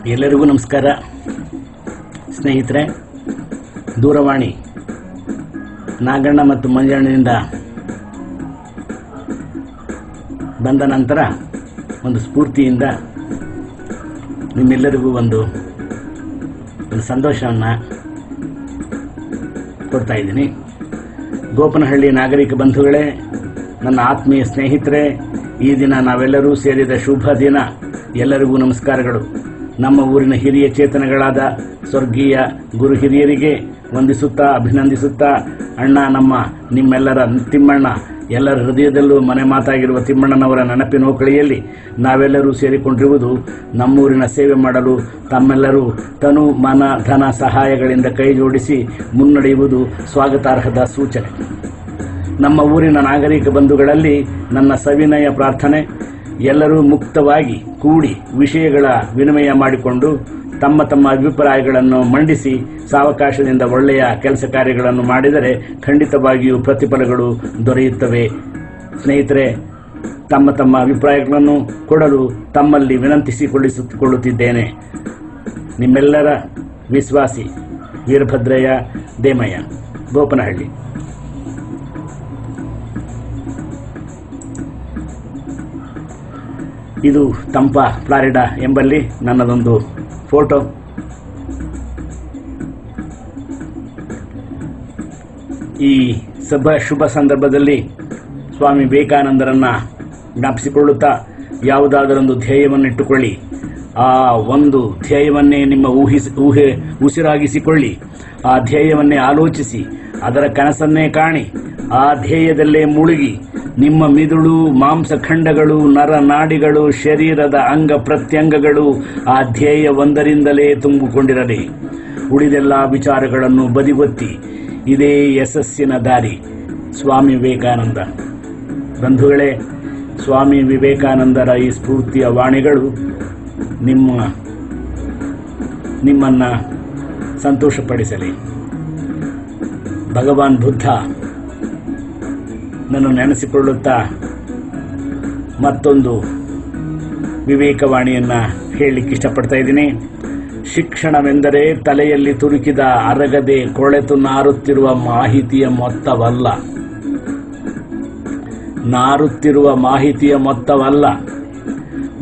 ಎಲ್ಲರಿಗೂ ನಮಸ್ಕಾರ ಸ್ನೇಹಿತರೆ. ದೂರವಾಣಿ ನಾಗಣ್ಣ ಮತ್ತು ಮಂಜಣ್ಣನಿಂದ ಬಂದ ನಂತರ ಒಂದು ಸ್ಫೂರ್ತಿಯಿಂದ ನಿಮ್ಮೆಲ್ಲರಿಗೂ ಒಂದು ಸಂತೋಷವನ್ನು ಕೊಡ್ತಾ ಇದ್ದೀನಿ. ಗೋಪನಹಳ್ಳಿ ನಾಗರಿಕ ಬಂಧುಗಳೇ, ನನ್ನ ಆತ್ಮೀಯ ಸ್ನೇಹಿತರೆ, ಈ ದಿನ ನಾವೆಲ್ಲರೂ ಸೇರಿದ ಶುಭ ದಿನ. ಎಲ್ಲರಿಗೂ ನಮಸ್ಕಾರಗಳು. ನಮ್ಮ ಊರಿನ ಹಿರಿಯ ಚೇತನಗಳಾದ ಸ್ವರ್ಗೀಯ ಗುರು ಹಿರಿಯರಿಗೆ ವಂದಿಸುತ್ತಾ ಅಭಿನಂದಿಸುತ್ತಾ, ಅಣ್ಣ ನಿಮ್ಮೆಲ್ಲರ ತಿಮ್ಮಣ್ಣ, ಎಲ್ಲರ ಹೃದಯದಲ್ಲೂ ಮನೆ ಮಾತಾಗಿರುವ ತಿಮ್ಮಣ್ಣನವರ ನೆನಪಿನ ಓಕಳಿಯಲ್ಲಿ ನಾವೆಲ್ಲರೂ ಸೇರಿಕೊಂಡಿರುವುದು ನಮ್ಮೂರಿನ ಸೇವೆ ಮಾಡಲು ತಮ್ಮೆಲ್ಲರೂ ತನು ಮನ ಧನ ಸಹಾಯಗಳಿಂದ ಕೈ ಜೋಡಿಸಿ ಮುನ್ನಡೆಯುವುದು ಸ್ವಾಗತಾರ್ಹದ ಸೂಚನೆ. ನಮ್ಮ ಊರಿನ ನಾಗರಿಕ ಬಂಧುಗಳಲ್ಲಿ ನನ್ನ ಸವಿನಯ ಪ್ರಾರ್ಥನೆ, ಎಲ್ಲರೂ ಮುಕ್ತವಾಗಿ ಕೂಡಿ ವಿಷಯಗಳ ವಿನಿಮಯ ಮಾಡಿಕೊಂಡು ತಮ್ಮ ತಮ್ಮ ಅಭಿಪ್ರಾಯಗಳನ್ನು ಮಂಡಿಸಿ ಸಾವಕಾಶದಿಂದ ಒಳ್ಳೆಯ ಕೆಲಸ ಕಾರ್ಯಗಳನ್ನು ಮಾಡಿದರೆ ಖಂಡಿತವಾಗಿಯೂ ಪ್ರತಿಫಲಗಳು ದೊರೆಯುತ್ತವೆ. ಸ್ನೇಹಿತರೆ, ತಮ್ಮ ತಮ್ಮ ಅಭಿಪ್ರಾಯಗಳನ್ನು ಕೊಡಲು ತಮ್ಮಲ್ಲಿ ವಿನಂತಿಸಿಕೊಳ್ಳುತ್ತಿದ್ದೇನೆ. ನಿಮ್ಮೆಲ್ಲರ ವಿಶ್ವಾಸಿ ವೀರಭದ್ರಯ್ಯ ದೇಮಯ್ಯ, ಗೋಪನಹಳ್ಳಿ. ಇದು ತಂಪಾ ಫ್ಲಾರಿಡಾ ಎಂಬಲ್ಲಿ ನನ್ನದೊಂದು ಫೋಟೋ. ಈ ಶುಭ ಸಂದರ್ಭದಲ್ಲಿ ಸ್ವಾಮಿ ವಿವೇಕಾನಂದರನ್ನ ಜ್ಞಾಪಿಸಿಕೊಳ್ಳುತ್ತಾ ಯಾವುದಾದರೊಂದು ಧ್ಯೇಯವನ್ನಿಟ್ಟುಕೊಳ್ಳಿ. ಆ ಒಂದು ಧ್ಯೇಯವನ್ನೇ ನಿಮ್ಮ ಉಸಿರಾಗಿಸಿಕೊಳ್ಳಿ. ಆ ಧ್ಯೇಯವನ್ನೇ ಆಲೋಚಿಸಿ, ಅದರ ಕನಸನ್ನೇ ಕಾಣಿ. ಆ ಧ್ಯೇಯದಲ್ಲೇ ಮುಳುಗಿ ನಿಮ್ಮ ಮಿದುಳು, ಮಾಂಸಖಂಡಗಳು, ನರನಾಡಿಗಳು, ಶರೀರದ ಅಂಗ ಪ್ರತ್ಯಂಗಗಳು ಆ ಧ್ಯೇಯ ಒಂದರಿಂದಲೇ ತುಂಬಿಕೊಂಡಿರಲಿ. ಉಳಿದೆಲ್ಲ ವಿಚಾರಗಳನ್ನು ಬದಿಗೊತ್ತಿ ಇದೇ ಯಶಸ್ಸಿನ ದಾರಿ. ಸ್ವಾಮಿ ವಿವೇಕಾನಂದ. ಬಂಧುಗಳೇ, ಸ್ವಾಮಿ ವಿವೇಕಾನಂದರ ಈ ಸ್ಫೂರ್ತಿಯ ವಾಣಿಗಳು ನಿಮ್ಮನ್ನ ಸಂತೋಷಪಡಿಸಲಿ. ಭಗವಾನ್ ಬುದ್ಧ ನಾನು ನೆನೆಸಿಕೊಳ್ಳುತ್ತಾ ಮತ್ತೊಂದು ವಿವೇಕವಾಣಿಯನ್ನು ಹೇಳಲಿಕ್ಕೆ ಇಷ್ಟಪಡ್ತಾ ಇದ್ದೀನಿ. ಶಿಕ್ಷಣವೆಂದರೆ ತಲೆಯಲ್ಲಿ ತುರುಕಿದ ಅರಗದೆ ಕೊಳೆತು ನಾರುತ್ತಿರುವ ಮಾಹಿತಿಯ ಮೊತ್ತವಲ್ಲ,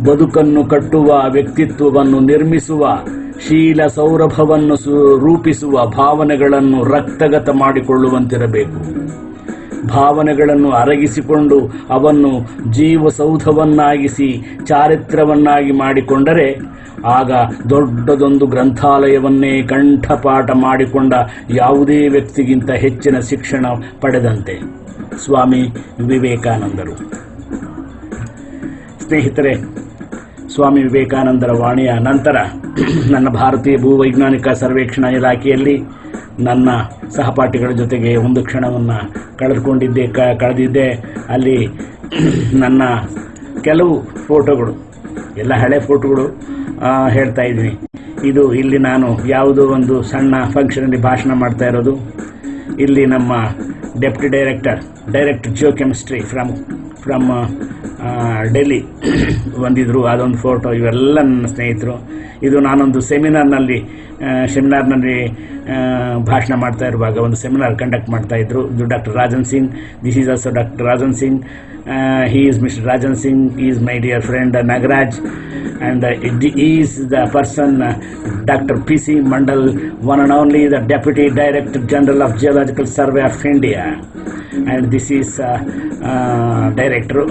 ಬದುಕನ್ನು ಕಟ್ಟುವ, ವ್ಯಕ್ತಿತ್ವವನ್ನು ನಿರ್ಮಿಸುವ, ಶೀಲ ಸೌರಭವನ್ನು ರೂಪಿಸುವ ಭಾವನೆಗಳನ್ನು ರಕ್ತಗತ ಮಾಡಿಕೊಳ್ಳುವಂತಿರಬೇಕು. ಭಾವನೆಗಳನ್ನು ಅರಗಿಸಿಕೊಂಡು ಅವನ್ನು ಜೀವಸೌಧವನ್ನಾಗಿಸಿ ಚಾರಿತ್ರವನ್ನಾಗಿ ಮಾಡಿಕೊಂಡರೆ ಆಗ ದೊಡ್ಡದೊಂದು ಗ್ರಂಥಾಲಯವನ್ನೇ ಕಂಠಪಾಠ ಮಾಡಿಕೊಂಡ ಯಾವುದೇ ವ್ಯಕ್ತಿಗಿಂತ ಹೆಚ್ಚಿನ ಶಿಕ್ಷಣ ಪಡೆದಂತೆ. ಸ್ವಾಮಿ ವಿವೇಕಾನಂದರು. ಸ್ನೇಹಿತರೆ, ಸ್ವಾಮಿ ವಿವೇಕಾನಂದರ ವಾಣಿಯ ನಂತರ ನನ್ನ ಭಾರತೀಯ ಭೂವೈಜ್ಞಾನಿಕ ಸರ್ವೇಕ್ಷಣಾ ಇಲಾಖೆಯಲ್ಲಿ ನನ್ನ ಸಹಪಾಠಿಗಳ ಜೊತೆಗೆ ಒಂದು ಕ್ಷಣವನ್ನು ಕಳೆದಿದ್ದೆ. ಅಲ್ಲಿ ನನ್ನ ಕೆಲವು ಫೋಟೋಗಳು, ಎಲ್ಲ ಹಳೆ ಫೋಟೋಗಳು ಹೇಳ್ತಾ ಇದ್ದೀನಿ. ಇದು ಇಲ್ಲಿ ನಾನು ಯಾವುದೋ ಒಂದು ಸಣ್ಣ ಫಂಕ್ಷನಲ್ಲಿ ಭಾಷಣ ಮಾಡ್ತಾ ಇರೋದು. ಇಲ್ಲಿ ನಮ್ಮ ಡೆಪ್ಟಿ ಡೈರೆಕ್ಟರ್ ಜಿಯೋಕೆಮಿಸ್ಟ್ರಿ ಫ್ರಮ್ ಡೆಲ್ಲಿ ಬಂದಿದ್ರು, ಅದೊಂದು ಫೋಟೋ. ಇವೆಲ್ಲ ನನ್ನ ಸ್ನೇಹಿತರು. ಇದು ನಾನೊಂದು ಸೆಮಿನಾರ್ನಲ್ಲಿ ಭಾಷಣ ಮಾಡ್ತಾ ಇರುವಾಗ ಒಂದು ಸೆಮಿನಾರ್ ಕಂಡಕ್ಟ್ ಮಾಡ್ತಾ ಇದ್ರು. ಇದು doctor Rajan Singh. This is also doctor Rajan Singh. he is Mr. Rajan Singh. He is my dear friend Nagaraj, and he is the person Dr. P.C. Mandal, one and only the Deputy Director General of Geological Survey of India, and this is Director.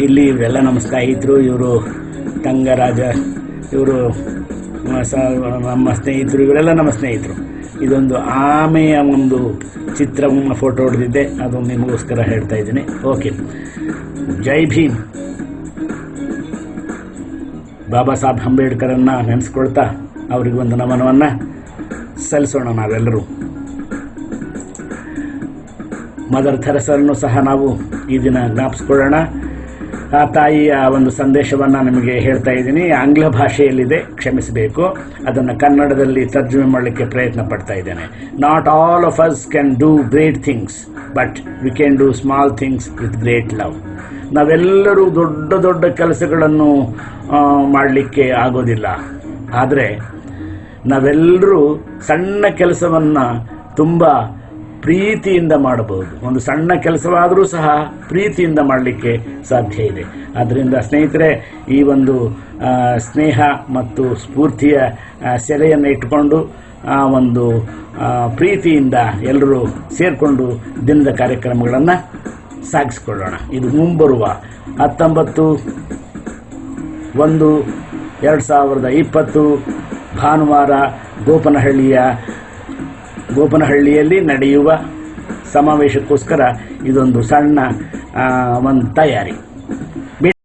ಇಲ್ಲಿ ಇವರೆಲ್ಲ ನಮ್ಮ ಸ್ನೇಹಿತರು. ಇವರು ತಂಗರಾಜ, ಇವರು ನಮ್ಮ ಸ್ನೇಹಿತರು, ಇವರೆಲ್ಲ ನಮ್ಮ ಸ್ನೇಹಿತರು. ಇದೊಂದು ಆಮೆಯ ಒಂದು ಚಿತ್ರವನ್ನು ಫೋಟೋ ಹೊಡೆದಿದ್ದೆ, ಅದೊಂದು ನಿಮಗೋಸ್ಕರ ಹೇಳ್ತಾ ಇದ್ದೀನಿ. ಓಕೆ, ಜೈ ಭೀಮ್. ಬಾಬಾ ಸಾಹೇಬ್ ಅಂಬೇಡ್ಕರನ್ನ ನೆನೆಸ್ಕೊಳ್ತಾ ಅವರಿಗೆ ಒಂದು ನಮನವನ್ನು ಸಲ್ಲಿಸೋಣ ನಾವೆಲ್ಲರೂ. ಮದರ್ ಥೆರೆಸಾರನ್ನು ಸಹ ನಾವು ಈ ದಿನ ಜ್ಞಾಪಿಸ್ಕೊಳ್ಳೋಣ. ಆ ತಾಯಿಯ ಒಂದು ಸಂದೇಶವನ್ನು ನಿಮಗೆ ಹೇಳ್ತಾ ಇದ್ದೀನಿ. ಆಂಗ್ಲ ಭಾಷೆಯಲ್ಲಿದೆ, ಕ್ಷಮಿಸಬೇಕು. ಅದನ್ನು ಕನ್ನಡದಲ್ಲಿ ತರ್ಜುಮೆ ಮಾಡಲಿಕ್ಕೆ ಪ್ರಯತ್ನ ಪಡ್ತಾ ಇದ್ದೇನೆ. Not all of us can do great things, but we can do small things with great love. ನಾವೆಲ್ಲರೂ ದೊಡ್ಡ ದೊಡ್ಡ ಕೆಲಸಗಳನ್ನು ಮಾಡಲಿಕ್ಕೆ ಆಗೋದಿಲ್ಲ. ಆದರೆ ನಾವೆಲ್ಲರೂ ಸಣ್ಣ ಕೆಲಸವನ್ನು ತುಂಬ ಪ್ರೀತಿಯಿಂದ ಮಾಡಬಹುದು. ಒಂದು ಸಣ್ಣ ಕೆಲಸವಾದರೂ ಸಹ ಪ್ರೀತಿಯಿಂದ ಮಾಡಲಿಕ್ಕೆ ಸಾಧ್ಯ ಇದೆ. ಆದ್ದರಿಂದ ಸ್ನೇಹಿತರೆ, ಈ ಒಂದು ಸ್ನೇಹ ಮತ್ತು ಸ್ಫೂರ್ತಿಯ ಸೆಲೆಯನ್ನು ಇಟ್ಟುಕೊಂಡು ಒಂದು ಪ್ರೀತಿಯಿಂದ ಎಲ್ಲರೂ ಸೇರಿಕೊಂಡು ದಿನದ ಕಾರ್ಯಕ್ರಮಗಳನ್ನು ಸಾಗಿಸಿಕೊಳ್ಳೋಣ. ಇದು ಮುಂಬರುವ 19/1/2020 ಭಾನುವಾರ ಗೋಪನಹಳ್ಳಿಯಲ್ಲಿ ನಡೆಯುವ ಸಮಾವೇಶಕ್ಕೋಸ್ಕರ ಇದೊಂದು ಸಣ್ಣ ಒಂದು ತಯಾರಿ.